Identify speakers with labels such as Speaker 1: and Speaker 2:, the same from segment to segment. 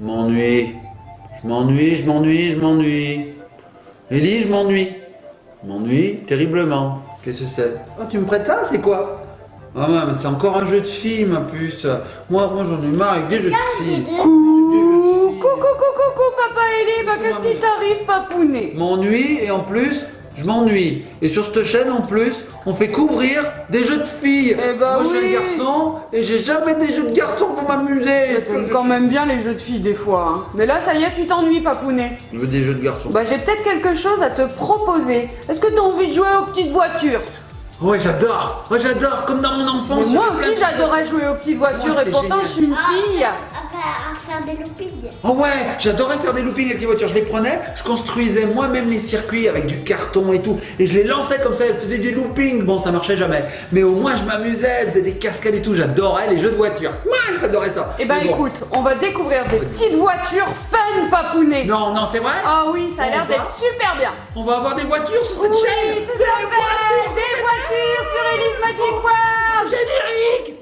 Speaker 1: Je m'ennuie. Je m'ennuie, je m'ennuie, je m'ennuie. Ellie, je m'ennuie. Je m'ennuie terriblement. Qu'est-ce que c'est? Oh, tu me prêtes ça? C'est quoi? Ah ouais, mais c'est encore un jeu de filles, ma puce. Moi j'en ai marre avec des jeux de filles.
Speaker 2: Coucou, papa Ellie, bah qu'est-ce qui t'arrive, papounet?
Speaker 1: M'ennuie et en plus, je m'ennuie. Et sur cette chaîne en plus, on fait couvrir des jeux de filles.
Speaker 2: Eh bah
Speaker 1: moi je suis
Speaker 2: oui.
Speaker 1: un garçon et j'ai jamais des jeux de garçons pour m'amuser.
Speaker 2: T'aimes quand même bien les jeux de filles des fois, hein. Mais là, ça y est, tu t'ennuies, papounet.
Speaker 1: Je veux des jeux de garçons.
Speaker 2: Bah j'ai peut-être quelque chose à te proposer. Est-ce que t'as envie de jouer aux petites voitures?
Speaker 1: Ouais, j'adore. Ouais, j'adore. Comme dans mon enfance.
Speaker 2: Mais moi aussi, j'adorais jouer aux petites voitures
Speaker 1: Moi,
Speaker 2: et pourtant,
Speaker 1: c'était
Speaker 2: je suis une fille.
Speaker 3: À faire des loopings.
Speaker 1: Oh ouais, j'adorais faire des loopings avec les voitures. Je les prenais, je construisais moi-même les circuits avec du carton et tout. Et je les lançais comme ça, elles faisaient des loopings. Bon, ça marchait jamais. Mais au moins, je m'amusais, elles faisaient des cascades et tout. J'adorais les jeux de voitures. Moi, j'adorais ça.
Speaker 2: Eh ben
Speaker 1: Mais bon.
Speaker 2: écoute, on va découvrir des petites voitures fun, papounet.
Speaker 1: Non, c'est vrai.
Speaker 2: Ah oui, ça a
Speaker 1: On
Speaker 2: l'air
Speaker 1: va
Speaker 2: d'être super bien.
Speaker 1: On va avoir des voitures sur cette
Speaker 2: Oui,
Speaker 1: chaîne.
Speaker 2: tout à fait. Des voitures sur Elise Magic World.
Speaker 1: Générique.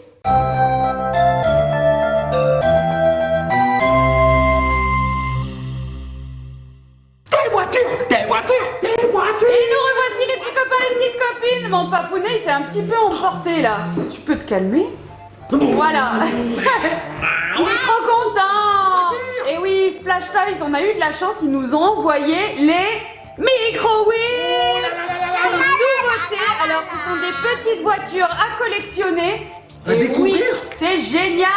Speaker 2: Et nous revoici les petits copains et les petites copines. Mon papounet, il s'est un petit peu emporté là. Tu peux te calmer? Voilà. Il est trop content. Et oui, Splash Toys, on a eu de la chance, ils nous ont envoyé les Micro Wheels. C'est une nouveauté. Alors, ce sont des petites voitures à collectionner.
Speaker 1: À
Speaker 2: Et
Speaker 1: découvrir.
Speaker 2: oui, c'est génial.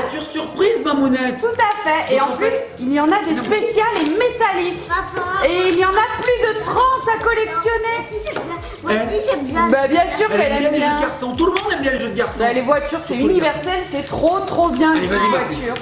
Speaker 1: Voiture surprise, mamounette.
Speaker 2: Tout à fait. Et en plus, il y en a des spéciales et métalliques.
Speaker 3: Papa.
Speaker 2: Et il y en a plus de 30 à collectionner.
Speaker 3: Moi aussi j'aime bien.
Speaker 2: Bah bien sûr
Speaker 1: Elle
Speaker 2: qu'elle
Speaker 1: aime bien
Speaker 2: aime
Speaker 1: les jeux de
Speaker 2: bien.
Speaker 1: garçons. Tout le monde aime bien les jeux de garçons.
Speaker 2: Bah, les voitures, c'est universel, c'est trop bien
Speaker 1: Allez,
Speaker 2: les
Speaker 1: vas-y, ma
Speaker 2: voitures.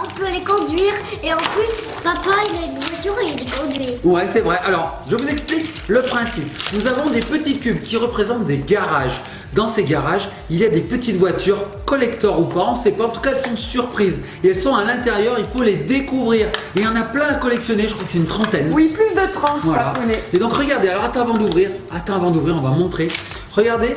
Speaker 3: On peut les conduire et en plus, papa il a une voiture et il les conduit.
Speaker 1: Ouais, c'est vrai. Alors, je vous explique le principe. Nous avons des petits cubes qui représentent des garages. Dans ces garages, il y a des petites voitures, collector ou pas, on ne sait pas. En tout cas, elles sont surprises. Et elles sont à l'intérieur, il faut les découvrir. Et il y en a plein à collectionner, je crois que c'est une trentaine.
Speaker 2: Oui, plus de 30,
Speaker 1: Voilà.
Speaker 2: papounet.
Speaker 1: Et donc, regardez, alors attends avant d'ouvrir, on va montrer. Regardez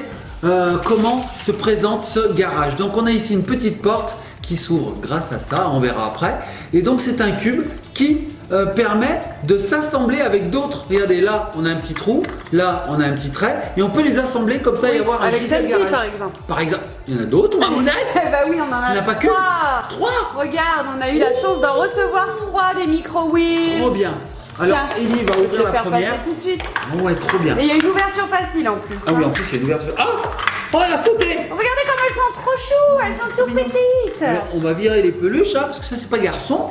Speaker 1: comment se présente ce garage. Donc, on a ici une petite porte qui s'ouvre grâce à ça, on verra après. Et donc, c'est un cube qui permet de s'assembler avec d'autres. Regardez, là on a un petit trou, là on a un petit trait et on peut les assembler comme ça et avoir un
Speaker 2: Avec
Speaker 1: giga
Speaker 2: celle-ci
Speaker 1: garage.
Speaker 2: par exemple.
Speaker 1: Par exemple, il y en a d'autres, Mamounette.
Speaker 2: Bah oui, on en a
Speaker 1: Il n'y en a pas qu'une.
Speaker 2: 3.
Speaker 1: 3.
Speaker 2: Regarde, on a eu la chance d'en recevoir 3 des Micro Wheels.
Speaker 1: Trop bien. Alors,
Speaker 2: Tiens,
Speaker 1: Ellie va
Speaker 2: je vais
Speaker 1: ouvrir
Speaker 2: te
Speaker 1: la
Speaker 2: faire
Speaker 1: première.
Speaker 2: passer tout de suite.
Speaker 1: Oh ouais, trop bien.
Speaker 2: Et il y a une ouverture facile en plus.
Speaker 1: Ah oui,
Speaker 2: hein.
Speaker 1: en plus il y a une ouverture. Oh, elle a sauté.
Speaker 2: Regardez comme elles sont trop choues, elles sont tout petites.
Speaker 1: Alors, on va virer les peluches, hein, parce que ça c'est pas garçon.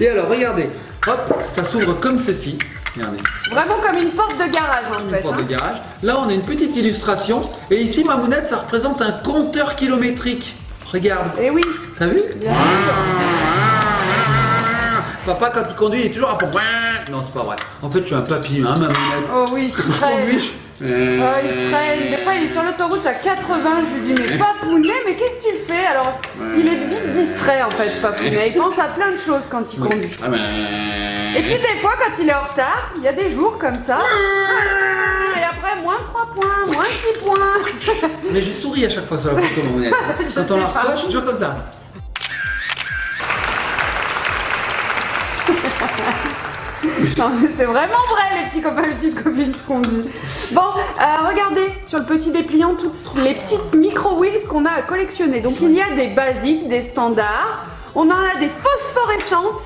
Speaker 1: Et alors, regardez, hop, ça s'ouvre comme ceci. Regardez.
Speaker 2: Vraiment comme une porte de garage en
Speaker 1: Une
Speaker 2: fait.
Speaker 1: porte
Speaker 2: hein.
Speaker 1: de garage. Là, on a une petite illustration. Et ici, Mamounette, ça représente un compteur kilométrique. Regarde.
Speaker 2: Et oui,
Speaker 1: T'as vu?
Speaker 2: bien sûr.
Speaker 1: Papa, quand il conduit, il est toujours à fond. Non, c'est pas vrai. En fait, je suis un papy, hein, Mamounette.
Speaker 2: Oh oui, il se
Speaker 1: Je conduis,
Speaker 2: traîne.
Speaker 1: je-
Speaker 2: Oh, il se traîne. Des fois, il est sur l'autoroute à 80. Je lui dis, mais Papounet, mais qu'est-ce que tu fais? Alors, il est vite distrait en fait, Papounet. Il pense à plein de choses quand il conduit.
Speaker 1: Ah ben...
Speaker 2: Et puis, des fois, quand il est en retard, il y a des jours comme ça. Et après, moins 3 points, moins 6 points.
Speaker 1: Mais je souris à chaque fois sur la photo, Mamounette.
Speaker 2: Je
Speaker 1: Quand on la
Speaker 2: sais pas.
Speaker 1: reçoit, je suis toujours comme ça.
Speaker 2: Non, mais c'est vraiment vrai, les petits copains et les petites copines, ce qu'on dit. Bon, regardez, sur le petit dépliant, toutes les petites micro-wheels qu'on a à collectionner. Donc, il y a des basiques, des standards. On en a des phosphorescentes.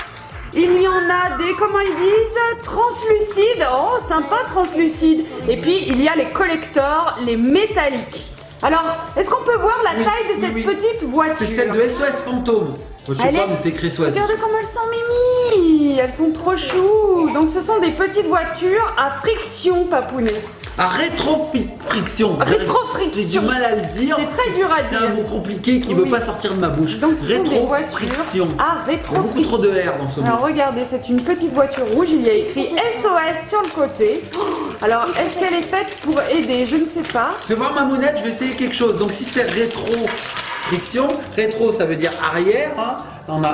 Speaker 2: Il y en a des, comment ils disent, translucides. Oh, sympa, translucides. Et puis, il y a les collectors, les métalliques. Alors, est-ce qu'on peut voir la
Speaker 1: Oui,
Speaker 2: taille de cette
Speaker 1: oui.
Speaker 2: petite voiture?
Speaker 1: C'est celle de SOS Fantôme. Je sais
Speaker 2: Elle
Speaker 1: pas,
Speaker 2: est-
Speaker 1: mais c'est écrit SOS.
Speaker 2: Regardez comme elles sont mimi. Elles sont trop choues. Donc, ce sont des petites voitures à friction, Papounet.
Speaker 1: À rétrofriction.
Speaker 2: Rétrofriction.
Speaker 1: J'ai du mal à le dire.
Speaker 2: C'est très dur à
Speaker 1: C'est un
Speaker 2: dire.
Speaker 1: mot compliqué qui ne veut
Speaker 2: Oui.
Speaker 1: pas sortir de ma bouche.
Speaker 2: Donc, ce sont des voitures
Speaker 1: Rétrofriction.
Speaker 2: à
Speaker 1: Il y a beaucoup
Speaker 2: rétrofriction.
Speaker 1: trop de R dans ce mot.
Speaker 2: Alors regardez, c'est une petite voiture rouge, il y a écrit SOS sur le côté. Alors est-ce qu'elle est faite pour aider? Je ne sais pas.
Speaker 1: Fais voir ma mounette, je vais essayer quelque chose. Donc si c'est rétro-friction, rétro ça veut dire arrière. Hein.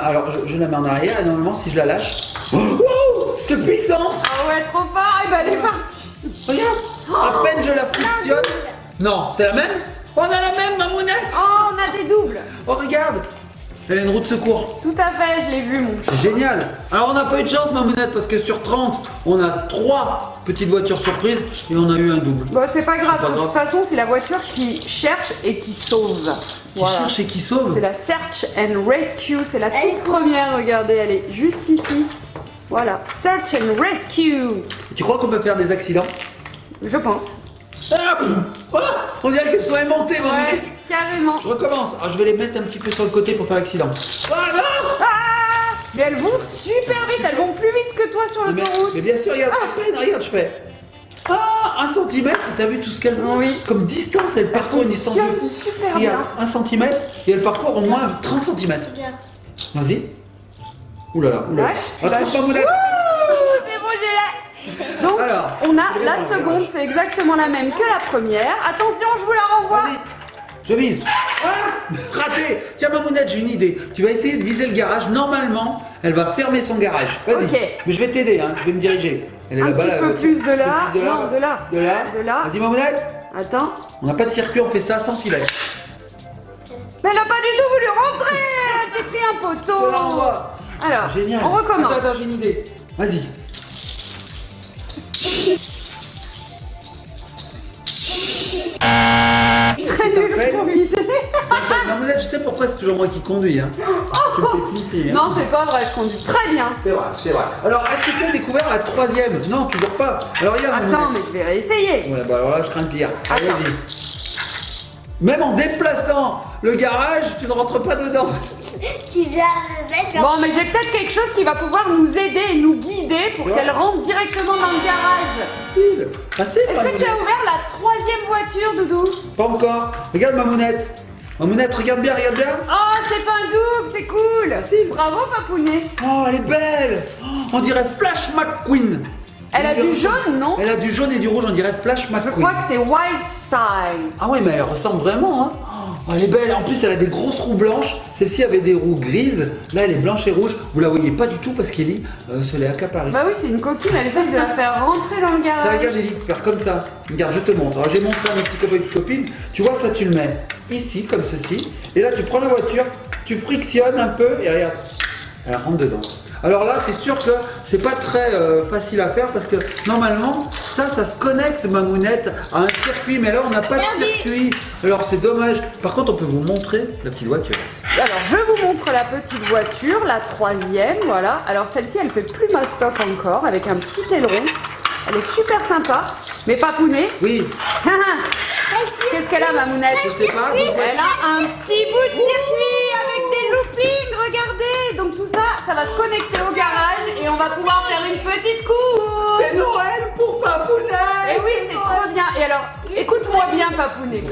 Speaker 1: Alors je la mets en arrière et normalement si je la lâche. Oh, wow, quelle puissance!
Speaker 2: Ah ouais, trop fort, et ben elle est partie.
Speaker 1: Regarde, à peine je la frictionne. Non, c'est la même? On a la même ma mounette!
Speaker 2: Oh, on a des doubles.
Speaker 1: Oh regarde! Elle a une roue de secours.
Speaker 2: Tout à fait, je l'ai vu mon.
Speaker 1: C'est génial. Alors on n'a pas eu de chance Mamounette parce que sur 30, on a 3 petites voitures surprises et on a eu un double.
Speaker 2: Bon, c'est pas grave,
Speaker 1: pas
Speaker 2: de toute
Speaker 1: grave.
Speaker 2: façon, c'est la voiture qui cherche et qui sauve.
Speaker 1: Qui cherche et qui sauve.
Speaker 2: C'est la Search and Rescue, c'est la toute première, regardez, elle est juste ici. Voilà, Search and Rescue.
Speaker 1: Tu crois qu'on peut faire des accidents?
Speaker 2: Je pense.
Speaker 1: Ah, on dirait qu'elles sont aimantées Mamounette.
Speaker 2: Ouais, carrément.
Speaker 1: Je recommence. Alors, je vais les mettre un petit peu sur le côté pour faire l'accident. Voilà.
Speaker 2: Ah, mais elles vont super vite, elles vont plus vite que toi sur l'autoroute.
Speaker 1: Mais bien sûr, regarde, à peine, regarde, je fais. Ah, 1 centimètre, t'as vu tout ce qu'elle
Speaker 2: Oui.
Speaker 1: Comme distance, elle parcourt une distance
Speaker 2: fonctionne
Speaker 1: de...
Speaker 2: super
Speaker 1: Regarde,
Speaker 2: bien.
Speaker 1: 1 centimètre et elle parcourt au moins 30 centimètres.
Speaker 3: Regarde.
Speaker 1: Vas-y. Ouh là là, ouh là là.
Speaker 2: Lâche,
Speaker 1: Attrape
Speaker 2: lâche.
Speaker 1: Mamounette.
Speaker 2: Ouh, c'est bon, j'ai la... Donc,
Speaker 1: Alors,
Speaker 2: on
Speaker 1: je
Speaker 2: a
Speaker 1: vais
Speaker 2: la
Speaker 1: dans le
Speaker 2: seconde,
Speaker 1: garage.
Speaker 2: c'est exactement la même que la première. Attention, je vous la renvoie.
Speaker 1: Vas-y. Je vise. Ah, raté. Tiens Mamounette, j'ai une idée. Tu vas essayer de viser le garage. Normalement, elle va fermer son garage. Vas-y.
Speaker 2: Ok.
Speaker 1: Mais je vais t'aider, hein. Je vais me diriger. Elle est
Speaker 2: Un
Speaker 1: là-bas,
Speaker 2: petit
Speaker 1: la
Speaker 2: peu
Speaker 1: voiture.
Speaker 2: plus de là.
Speaker 1: Un peu plus
Speaker 2: Non, de là.
Speaker 1: De là.
Speaker 2: De là.
Speaker 1: Vas-y Mamounette.
Speaker 2: Attends.
Speaker 1: On n'a pas de circuit, on fait ça sans filet.
Speaker 2: Mais elle a pas du tout voulu rentrer. Elle s'est pris un poteau.
Speaker 1: Je te l'envoie.
Speaker 2: Alors,
Speaker 1: Génial.
Speaker 2: on recommence.
Speaker 1: Attends, j'ai une idée. Vas-y.
Speaker 2: Très nul
Speaker 1: fait.
Speaker 2: pour viser.
Speaker 1: Mamounette, je sais pourquoi c'est toujours moi qui conduis. Hein. Tu me fais flipper, hein.
Speaker 2: Non, c'est pas vrai, je conduis très bien.
Speaker 1: C'est vrai, c'est vrai. Alors, est-ce que tu as découvert la 3e? Non, toujours pas. Alors, regarde.
Speaker 2: Attends,
Speaker 1: Mamounette.
Speaker 2: mais je vais réessayer.
Speaker 1: Ouais, bah alors là, je crains le pire. Allez,
Speaker 2: Attends.
Speaker 1: vas-y. Même en déplaçant le garage, tu ne rentres pas dedans.
Speaker 3: Tu viens de mettre
Speaker 2: Bon, mais j'ai peut-être quelque chose qui va pouvoir nous aider et nous guider pour
Speaker 1: Tu vois
Speaker 2: qu'elle rentre directement dans le garage.
Speaker 1: Facile. Facile,
Speaker 2: Est-ce que tu as
Speaker 1: Mamounette.
Speaker 2: ouvert la 3e voiture, Doudou?
Speaker 1: Pas encore. Regarde, Mamounette. Mamounette, regarde bien, regarde bien.
Speaker 2: Oh, c'est pas un double, c'est cool.
Speaker 1: Facile.
Speaker 2: Bravo, Papounet.
Speaker 1: Oh, elle est belle. Oh, on dirait Flash McQueen.
Speaker 2: Elle a du jaune, non?
Speaker 1: Elle a du jaune et du rouge, on dirait Flash
Speaker 2: Je
Speaker 1: McQueen.
Speaker 2: crois que c'est Wild Style.
Speaker 1: Ah ouais, mais elle ressemble vraiment, hein. Oh, elle est belle. En plus, elle a des grosses roues blanches. Celle-ci avait des roues grises. Là, elle est blanche et rouge. Vous la voyez pas du tout parce qu'Ellie se l'est accaparée.
Speaker 2: Bah oui, c'est une coquine, elle essaie de la faire rentrer dans le
Speaker 1: Ça,
Speaker 2: garage.
Speaker 1: regarde Ellie, faire comme ça. Regarde, je te montre. Alors, j'ai montré à mes petits copains et copines. Tu vois, ça, tu le mets ici, comme ceci. Et là, tu prends la voiture, tu frictionnes un peu et regarde, elle rentre dedans. Alors là, c'est sûr que c'est pas très facile à faire parce que normalement, ça se connecte, Mamounette, à un circuit. Mais là, on n'a pas de circuit. Alors, c'est dommage. Par contre, on peut vous montrer la petite voiture.
Speaker 2: Alors, je vous montre la petite voiture, la 3e, voilà. Alors, celle-ci, elle fait plus mastoc encore, avec un petit aileron. Elle est super sympa. Mais Papounet,
Speaker 1: Oui,
Speaker 2: qu'est-ce qu'elle a, Mamounette?
Speaker 1: je sais pas.
Speaker 2: Elle a un petit bout de circuit avec des loopings, regardez. Donc tout ça, ça va se connecter au garage et on va pouvoir faire une petite course.
Speaker 1: C'est Noël pour Papounet.
Speaker 2: Et oui, c'est trop bien. Et alors, écoute-moi bien, Papounet.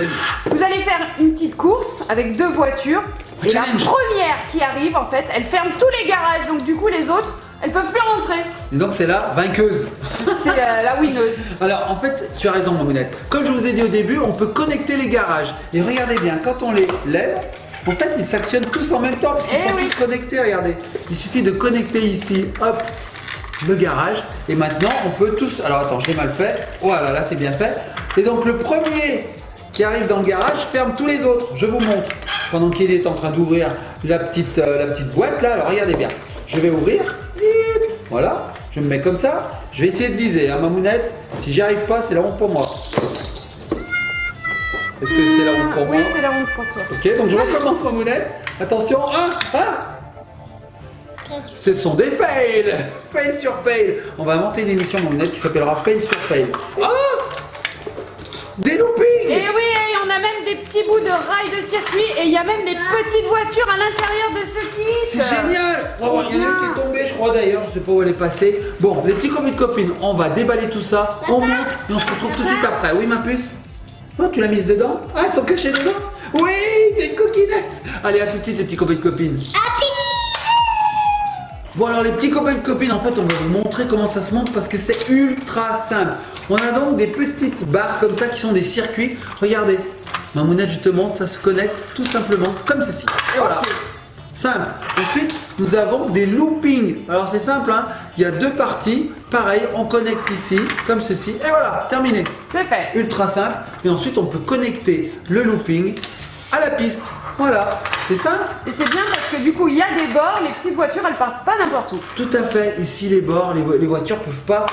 Speaker 2: Vous allez faire une petite course avec 2 voitures. Et la
Speaker 1: Challenge.
Speaker 2: première qui arrive, en fait, elle ferme tous les garages. Donc du coup, les autres, elles peuvent plus rentrer.
Speaker 1: Et donc, c'est la vainqueuse.
Speaker 2: C'est la winneuse.
Speaker 1: Alors en fait, tu as raison Mamounette. Comme je vous ai dit au début, on peut connecter les garages. Et regardez bien, quand on les lève, en fait ils s'actionnent tous en même temps parce qu'ils
Speaker 2: Eh
Speaker 1: sont
Speaker 2: oui.
Speaker 1: tous connectés, regardez. Il suffit de connecter ici, hop, le garage. Et maintenant on peut tous... Alors attends, je l'ai mal fait. Voilà, là c'est bien fait. Et donc le premier qui arrive dans le garage ferme tous les autres. Je vous montre. Pendant qu'il est en train d'ouvrir la petite boîte là, alors regardez bien. Je vais ouvrir. Voilà, je me mets comme ça. Je vais essayer de viser, hein, Mamounette. Si j'y arrive pas, c'est la honte pour moi. Est-ce que c'est la honte pour moi?
Speaker 2: Oui, c'est la honte pour toi.
Speaker 1: Ok, donc je recommence, Mamounette. Attention, 1. Ce sont des fails. Fail sur fail. On va inventer une émission, Mamounette, qui s'appellera Fail sur fail. Oh, des loopings.
Speaker 2: Et oui, et on a même des petits bouts de rails de circuit et il y a même des petites voitures à l'intérieur de ce kit.
Speaker 1: C'est génial. Oh, il y en a une qui est tombée, je crois d'ailleurs, je sais pas où elle est passée. Bon, les petits copains de copines, on va déballer tout ça, on monte et on se retrouve tout de suite après. Oui, ma puce? Oh, tu l'as mise dedans? Ah, elles sont cachées dedans? Oui, t'es une coquinette. Allez, à tout de suite, les petits copains de copines. Bon, alors les petits copains de copines, en fait, on va vous montrer comment ça se monte parce que c'est ultra simple. On a donc des petites barres comme ça qui sont des circuits. Regardez, Mamounette, je te montre, ça se connecte tout simplement comme ceci. Et voilà. Simple. Ensuite, nous avons des loopings. Alors c'est simple, hein. Il y a 2 parties. Pareil, on connecte ici, comme ceci. Et voilà, terminé.
Speaker 2: C'est fait.
Speaker 1: Ultra simple. Et ensuite, on peut connecter le looping à la piste. Voilà, c'est ça?
Speaker 2: Et c'est bien parce que du coup, il y a des bords, les petites voitures, elles partent pas n'importe où.
Speaker 1: Tout à fait. Ici, les bords, les voitures peuvent pas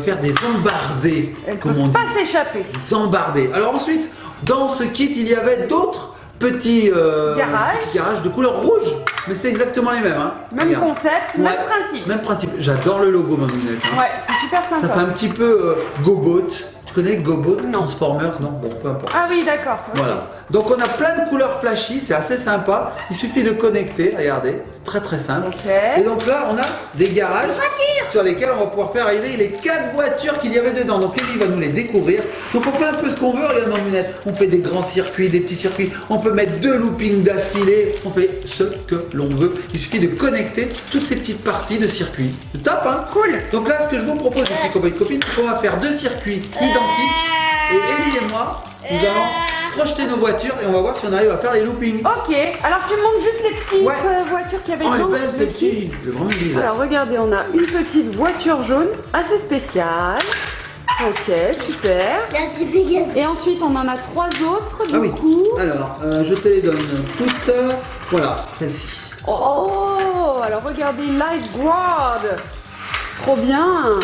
Speaker 1: faire des embardés,
Speaker 2: Elles
Speaker 1: comme on
Speaker 2: peuvent
Speaker 1: dit.
Speaker 2: pas s'échapper.
Speaker 1: Des embardés. Alors ensuite, dans ce kit, il y avait d'autres petits garages de couleur rouge. Mais c'est exactement les mêmes. Hein.
Speaker 2: Même
Speaker 1: Regarde.
Speaker 2: concept, même principe.
Speaker 1: Même principe. J'adore le logo, ma lunette. Hein.
Speaker 2: Ouais, c'est super
Speaker 1: Ça
Speaker 2: sympa.
Speaker 1: fait un petit peu GoBot. Tu connais GoBot?
Speaker 2: Non.
Speaker 1: Transformers? Non, bon, peu importe.
Speaker 2: Ah oui, d'accord. Ok.
Speaker 1: Voilà. Donc on a plein de couleurs flashy, c'est assez sympa. Il suffit de connecter, regardez, très très simple.
Speaker 2: Ok.
Speaker 1: Et donc là, on a des garages sur lesquels on va pouvoir faire arriver les 4 voitures qu'il y avait dedans. Donc Ellie va nous les découvrir. Donc on fait un peu ce qu'on veut, regarde nos lunettes. On fait des grands circuits, des petits circuits. On peut mettre 2 loopings d'affilée. On fait ce que l'on veut. Il suffit de connecter toutes ces petites parties de circuits. C'est top, hein?
Speaker 2: Cool.
Speaker 1: Donc là, ce que je vous propose, les petits copains et copines, c'est qu'on va faire 2 circuits identiques. Et Ellie et moi, nous allons projeter nos voitures et on va voir si on arrive à faire les loopings.
Speaker 2: Ok, alors tu me montres juste les petites
Speaker 1: Ouais.
Speaker 2: voitures qu'il y avait
Speaker 1: Oh, elle est
Speaker 2: dedans.
Speaker 1: belle
Speaker 2: le
Speaker 1: celle-ci,
Speaker 2: kit.
Speaker 1: c'est vraiment bizarre.
Speaker 2: Alors regardez, on a une petite voiture jaune assez spéciale. Ok, super.
Speaker 3: J'ai un petit Pégase.
Speaker 2: Et ensuite on en a 3 autres du
Speaker 1: Ah oui.
Speaker 2: coup.
Speaker 1: Alors, je te les donne toutes. Voilà, celle-ci.
Speaker 2: Oh, alors regardez Lifeguard. Trop bien.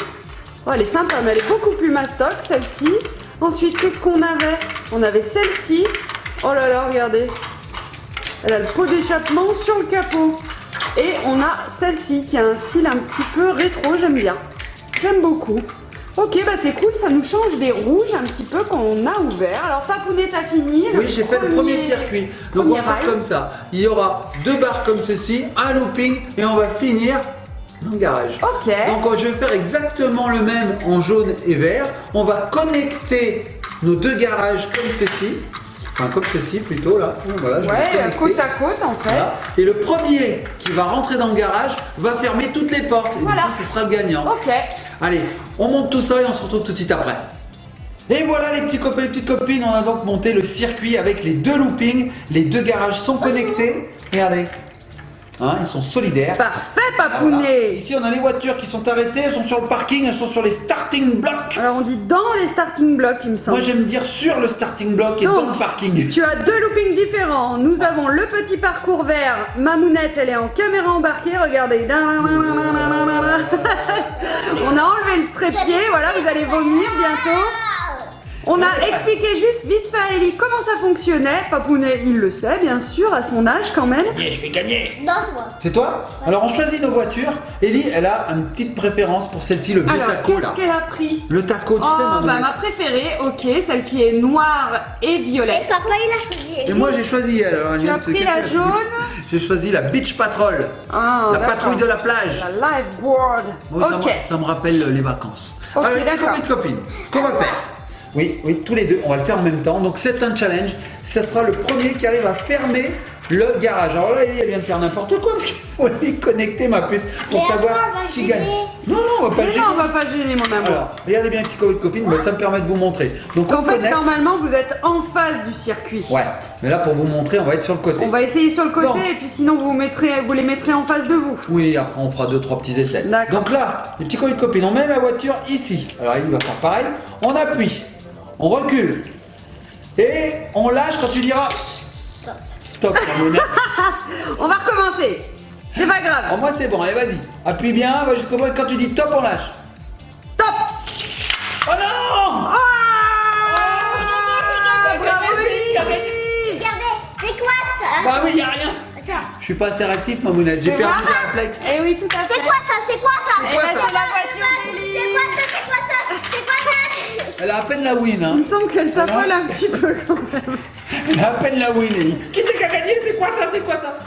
Speaker 2: Oh, elle est sympa, mais elle est beaucoup plus mastoc celle-ci. Ensuite, qu'est-ce qu'on avait? On avait celle-ci. Oh là là, regardez. Elle a le pot d'échappement sur le capot. Et on a celle-ci qui a un style un petit peu rétro, j'aime bien. J'aime beaucoup. Ok, bah c'est cool, ça nous change des rouges un petit peu qu'on a ouverts. Alors Papounet, t'as fini?
Speaker 1: Oui, j'ai fait le premier circuit. Donc on va faire
Speaker 2: rail.
Speaker 1: comme ça. Il y aura 2 barres comme ceci, un looping et on va finir dans le garage.
Speaker 2: Ok.
Speaker 1: Donc je vais faire exactement le même en jaune et vert. On va connecter nos 2 garages comme ceci. Enfin comme ceci plutôt là. Voilà, je vais
Speaker 2: Ouais,
Speaker 1: connecter.
Speaker 2: côte à côte en fait.
Speaker 1: Voilà. Et le premier qui va rentrer dans le garage va fermer toutes les portes. Et
Speaker 2: Voilà.
Speaker 1: du coup, ce sera le gagnant.
Speaker 2: Ok.
Speaker 1: Allez, on monte tout ça et on se retrouve tout de suite après. Et voilà les petits copains et les petites copines, on a donc monté le circuit avec les 2 loopings. Les 2 garages sont connectés. Regardez. Hein, ils sont solidaires.
Speaker 2: Parfait,
Speaker 1: Voilà.
Speaker 2: Papounet.
Speaker 1: Ici, on a les voitures qui sont arrêtées, elles sont sur le parking, elles sont sur les starting blocks.
Speaker 2: Alors on dit dans les starting blocks, il me semble.
Speaker 1: Moi, j'aime dire sur le starting block et
Speaker 2: Donc,
Speaker 1: dans le parking.
Speaker 2: Tu as 2 loopings différents. Nous avons le petit parcours vert. Mamounette, elle est en caméra embarquée. Regardez. On a enlevé le trépied. Voilà, vous allez vomir bientôt. On a expliqué juste vite fait à Ellie comment ça fonctionnait. Papounet, il le sait, bien sûr, à son âge quand même.
Speaker 1: Je vais gagner.
Speaker 3: Non, c'est moi.
Speaker 1: C'est toi? Alors, on choisit nos voitures. Ellie, elle a une petite préférence pour celle-ci, le vieux
Speaker 2: Alors,
Speaker 1: taco là.
Speaker 2: qu'est-ce qu'elle a pris?
Speaker 1: Le taco, tu sais,
Speaker 2: Oh,
Speaker 1: maman.
Speaker 2: bah ma préférée, ok, celle qui est noire et
Speaker 3: Et
Speaker 2: violette.
Speaker 3: papa, il a choisi.
Speaker 1: Et moi j'ai choisi elle. Alors,
Speaker 2: Tu as pris la jaune.
Speaker 1: J'ai choisi la Beach Patrol.
Speaker 2: Ah,
Speaker 1: la
Speaker 2: d'accord.
Speaker 1: patrouille de la plage.
Speaker 2: La lifeboard.
Speaker 1: Moi,
Speaker 2: Ok.
Speaker 1: ça me rappelle les vacances.
Speaker 2: Ok,
Speaker 1: Alors, les petits
Speaker 2: d'accord.
Speaker 1: copains et copines, ce qu'on va faire. Oui, tous les deux, on va le faire en même temps. Donc c'est un challenge. Ça sera le premier qui arrive à fermer le garage. Alors là, elle vient de faire n'importe quoi parce qu'il faut les connecter, ma puce, pour
Speaker 3: Mais
Speaker 1: savoir
Speaker 3: après, on va
Speaker 1: qui
Speaker 3: gêner.
Speaker 1: gagne. Non, on va pas le
Speaker 2: Mais
Speaker 1: gêner.
Speaker 2: non, on va pas gêner mon amour.
Speaker 1: Alors, regardez bien, petits copains et copines, mais ça me permet de vous montrer. Donc
Speaker 2: Parce
Speaker 1: on
Speaker 2: qu'en fait,
Speaker 1: connecte.
Speaker 2: normalement, vous êtes en face du circuit.
Speaker 1: Ouais, mais là pour vous montrer, on va être sur le côté.
Speaker 2: On va essayer sur le côté
Speaker 1: Donc.
Speaker 2: et puis sinon vous les mettrez en face de vous.
Speaker 1: Oui, après on fera 2-3 petits essais.
Speaker 2: D'accord.
Speaker 1: Donc là, les petits copains et copines, on met la voiture ici. Alors il va faire pareil. On appuie, on recule et on lâche quand tu diras stop. La monnaie.
Speaker 2: On va recommencer. C'est pas grave.
Speaker 1: Alors moi c'est bon, allez vas-y. Appuie bien, va jusqu'au bout et quand tu dis top, on lâche.
Speaker 2: Top.
Speaker 1: Oh non.
Speaker 2: Ah, bravo, Ellie.
Speaker 3: Regardez, c'est quoi ça?
Speaker 1: Bah oui, y a rien.
Speaker 3: Attends.
Speaker 1: Je suis pas assez réactif, ma mounette. J'ai
Speaker 2: Tu
Speaker 1: perdu
Speaker 2: vois?
Speaker 1: le réflexe.
Speaker 2: Eh oui, tout à fait.
Speaker 3: C'est quoi ça? C'est quoi ça?
Speaker 2: Eh ben,
Speaker 1: ça
Speaker 2: c'est la voiture d'Ellie.
Speaker 3: C'est quoi ça? C'est quoi ça? C'est quoi ça?
Speaker 1: Elle a à peine la win, hein.
Speaker 2: Il me semble qu'elle t'affole un petit peu quand même.
Speaker 1: Elle a à peine la win, Ellie. Qui c'est qui a gagné? C'est quoi ça? C'est quoi ça?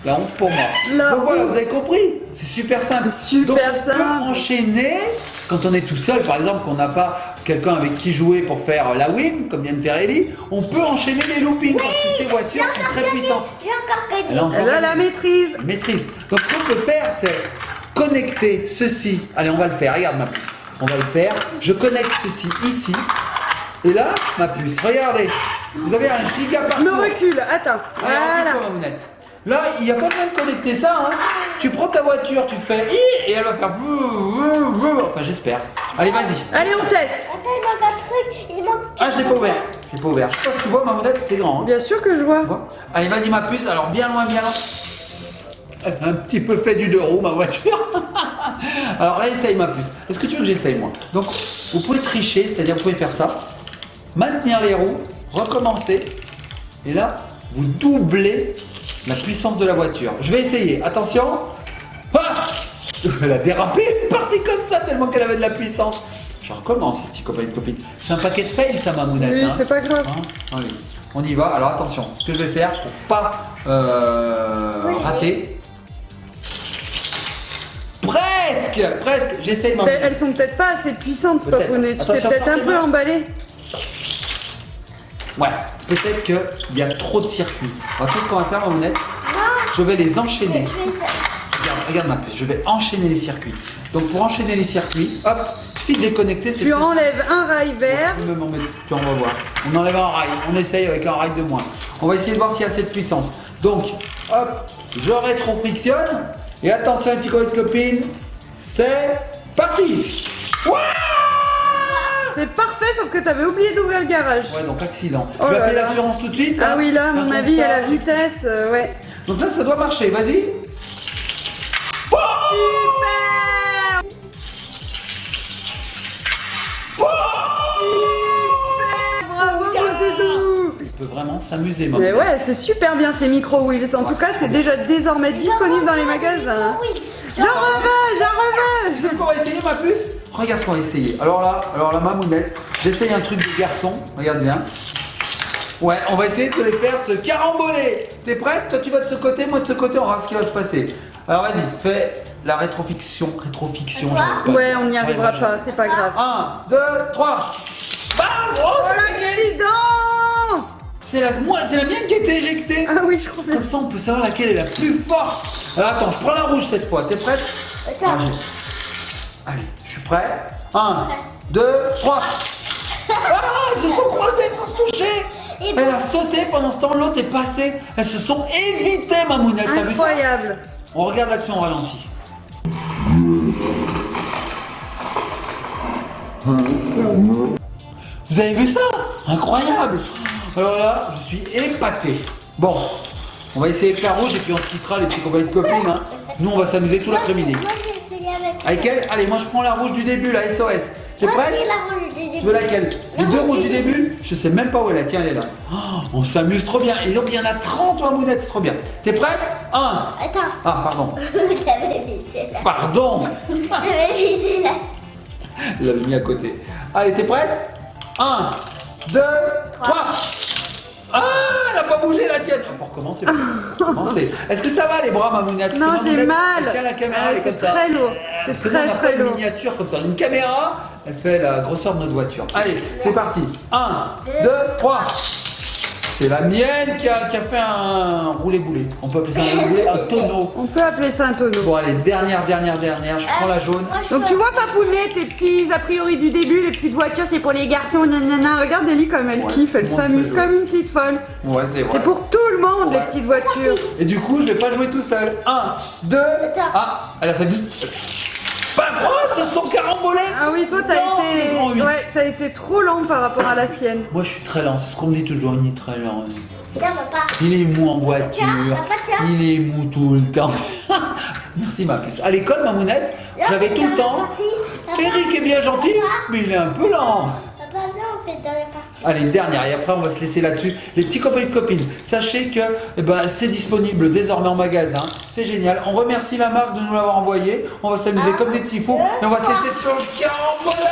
Speaker 1: La honte pour moi.
Speaker 2: La
Speaker 1: Donc voilà,
Speaker 2: honte.
Speaker 1: vous avez compris. C'est super simple.
Speaker 2: C'est super
Speaker 1: Donc, on peut
Speaker 2: simple.
Speaker 1: enchaîner quand on est tout seul, par exemple, qu'on n'a pas quelqu'un avec qui jouer pour faire la win, comme vient de faire Ellie. On peut enchaîner les loopings parce que ces voitures sont très puissantes.
Speaker 3: J'ai encore gagné.
Speaker 1: Elle a encore
Speaker 2: Elle a la
Speaker 1: gagné.
Speaker 2: maîtrise.
Speaker 1: Maîtrise. Donc ce qu'on peut faire, c'est connecter ceci. Allez, on va le faire. Regarde ma puce. On va le faire. Je connecte ceci ici. Et là, ma puce, regardez. Vous avez un giga
Speaker 2: Je
Speaker 1: parcours.
Speaker 2: me recule. Attends.
Speaker 1: Allez,
Speaker 2: Voilà.
Speaker 1: remplis-toi, ma mounette. Là, il n'y a pas besoin de connecter ça. Hein. Tu prends ta voiture, tu fais i et elle va faire enfin, j'espère. Allez, vas-y.
Speaker 2: Allez, on teste.
Speaker 3: Attends, il manque un truc. Il manque.
Speaker 1: Ah, je l'ai pas ouvert. J'ai pas ouvert. Je sais pas si tu vois, Mamounette, c'est grand. Hein.
Speaker 2: Bien sûr que je vois.
Speaker 1: Allez, vas-y, ma puce. Alors, bien loin, bien loin. Un petit peu fait du 2 roues, ma voiture. Alors, essaye, ma puce. Est-ce que tu veux que j'essaye, moi? Donc, vous pouvez tricher, c'est-à-dire, vous pouvez faire ça. Maintenir les roues, recommencer. Et là, vous doublez la puissance de la voiture. Je vais essayer. Attention. Ah, elle a dérapé. Elle est partie comme ça, tellement qu'elle avait de la puissance. Je recommence, ces petits copains et copines. C'est un paquet de fails, ça, Mamounette.
Speaker 2: Oui,
Speaker 1: hein.
Speaker 2: c'est pas grave.
Speaker 1: Hein, allez, on y va. Alors attention, ce que je vais faire pour pas rater. Presque. J'essaie de m'en.
Speaker 2: Elles sont peut-être pas assez puissantes,
Speaker 1: Peut-être.
Speaker 2: Papounet. Tu t'es
Speaker 1: Attention,
Speaker 2: peut-être un peu
Speaker 1: sortez-moi.
Speaker 2: emballé.
Speaker 1: Ouais, peut-être qu'il y a trop de circuits. Alors tu sais ce qu'on va faire, Mamounette? Je vais les enchaîner. Regarde ma puce, je vais enchaîner les circuits. Donc pour enchaîner les circuits, hop, il suffit de déconnecter. C'est
Speaker 2: Tu
Speaker 1: très
Speaker 2: enlèves un rail vert.
Speaker 1: simple. Tu en vas voir. On enlève un rail, on essaye avec un rail de moins. On va essayer de voir s'il y a assez de puissance. Donc, hop, je rétro-frictionne. Et attention, les petits copains et copines, c'est parti.
Speaker 2: C'est parfait, sauf que t'avais oublié d'ouvrir le garage.
Speaker 1: Ouais, donc accident.
Speaker 2: Oh
Speaker 1: je vais
Speaker 2: là
Speaker 1: appeler
Speaker 2: là.
Speaker 1: l'assurance tout de suite.
Speaker 2: Ah
Speaker 1: hein.
Speaker 2: oui, là, à mon
Speaker 1: Faire
Speaker 2: avis, à la
Speaker 1: constat.
Speaker 2: vitesse, ouais.
Speaker 1: Donc là, ça doit marcher, vas-y.
Speaker 2: Super! Bravo, mon doudou!
Speaker 1: On peut vraiment s'amuser, maman.
Speaker 2: Mais ouais, c'est super bien ces micro wheels. En tout cas, c'est déjà désormais disponible dans les magasins.
Speaker 3: Oui.
Speaker 2: J'en reveux!
Speaker 1: Tu sais ce qu'on va essayer, ma puce? Regarde ce qu'on va essayer. Alors là, Mamounette, j'essaye un truc de garçon. Regarde bien. Ouais, on va essayer de les faire se caramboler. T'es prête? Toi, tu vas de ce côté, moi de ce côté, on verra ce qui va se passer. Alors vas-y, fais la rétrofiction. J'arrive pas.
Speaker 2: Ouais, on n'y arrivera pas, c'est pas grave.
Speaker 1: 1, 2, 3. Bam! Oh,
Speaker 2: Oh, l'accident!
Speaker 1: c'est la mienne qui a été éjectée.
Speaker 2: Ah oui, je crois bien.
Speaker 1: Comme ça, on peut savoir laquelle est la plus forte. Alors attends, je prends la rouge cette fois. T'es prête?
Speaker 3: Attends.
Speaker 1: Allez, je suis prêt. 1, 2, 3. Ah, elles se sont croisées sans se toucher.
Speaker 3: Et
Speaker 1: Elle a sauté pendant ce temps, l'autre est passée. Elles se sont évitées, Mamounette. T'as vu ça?
Speaker 2: Incroyable.
Speaker 1: On regarde l'action au ralenti. Vous avez vu ça? Incroyable. Alors là, je suis épaté. Bon, on va essayer de faire rouge et puis on se quittera les petits copains et copines. Hein. Nous, on va s'amuser tout l'après-midi.
Speaker 3: Moi, j'ai essayé avec.
Speaker 1: Avec elle? Allez, moi je prends la rouge du début, la SOS. T'es
Speaker 3: Moi,
Speaker 1: prête?
Speaker 3: c'est la rouge du début.
Speaker 1: Tu veux laquelle? Les
Speaker 3: La
Speaker 1: deux
Speaker 3: rouge
Speaker 1: rouges
Speaker 3: du
Speaker 1: du début? Je sais même pas où elle est. Tiens, elle est là. Oh, on s'amuse trop bien. Et donc, il y en a 30 Mamounette, c'est trop bien. T'es prête? 1.
Speaker 3: Attends.
Speaker 1: Ah, pardon.
Speaker 3: J'avais visé là.
Speaker 1: Pardon.
Speaker 3: J'avais visé là.
Speaker 1: Je l'avais mis à côté. Allez, t'es prête? 1, 2, 3. Ah, elle a pas bougé la tienne. Faut recommencer. Faut recommencer. Est-ce que ça va les bras, Mamounette?
Speaker 2: Non,
Speaker 1: Parce que
Speaker 2: j'ai
Speaker 1: Mamounette,
Speaker 2: mal.
Speaker 1: elle tient la caméra,
Speaker 2: Ah,
Speaker 1: elle est
Speaker 2: c'est
Speaker 1: comme ça.
Speaker 2: très lourd. C'est
Speaker 1: Parce que nous, on a
Speaker 2: très
Speaker 1: pas
Speaker 2: très
Speaker 1: une
Speaker 2: lourd.
Speaker 1: miniature comme ça. Une caméra, elle fait la grosseur de notre voiture. Allez, c'est parti. 1, 2, 3. C'est la mienne qui a fait un roulé-boulé. On peut appeler ça un roulé, un tonneau.
Speaker 2: On peut appeler ça un tonneau.
Speaker 1: Bon, allez, dernière. Je prends la jaune.
Speaker 3: Moi, je
Speaker 2: Donc tu vois Papounet, tes petits a priori du début, les petites voitures c'est pour les garçons, nanana. Regarde Ellie comme elle
Speaker 1: Ouais,
Speaker 2: kiffe, elle
Speaker 1: moi,
Speaker 2: s'amuse
Speaker 1: je-
Speaker 2: comme une petite folle.
Speaker 1: Ouais, c'est vrai.
Speaker 2: C'est pour tout le monde les
Speaker 1: Ouais.
Speaker 2: petites voitures.
Speaker 1: Et du coup, je vais pas jouer tout seul. 1, 2. Ah, elle a fait 10. Pas quoi, elles se sont carambolées.
Speaker 2: Ah oui, toi
Speaker 1: Non, mais grand huit.
Speaker 2: t'as été trop lent par rapport à la sienne.
Speaker 1: Moi, je suis très lent. C'est ce qu'on me dit toujours. Il est très lent.
Speaker 3: Tiens, papa.
Speaker 1: Il est mou en voiture.
Speaker 3: Papa, tiens.
Speaker 1: Il est mou tout le temps. Merci, ma puce. À l'école, Mamounette, j'avais tout le temps. Eric est bien gentil, mais il est un peu lent.
Speaker 3: Papa, viens, on fait dans les parties.
Speaker 1: Allez, dernière, et après on va se laisser là-dessus. Les petits copains et copines, sachez que c'est disponible désormais en magasin. C'est génial. On remercie la marque de nous l'avoir envoyé. On va s'amuser comme des petits fous. Et on va se laisser sur le carambolage.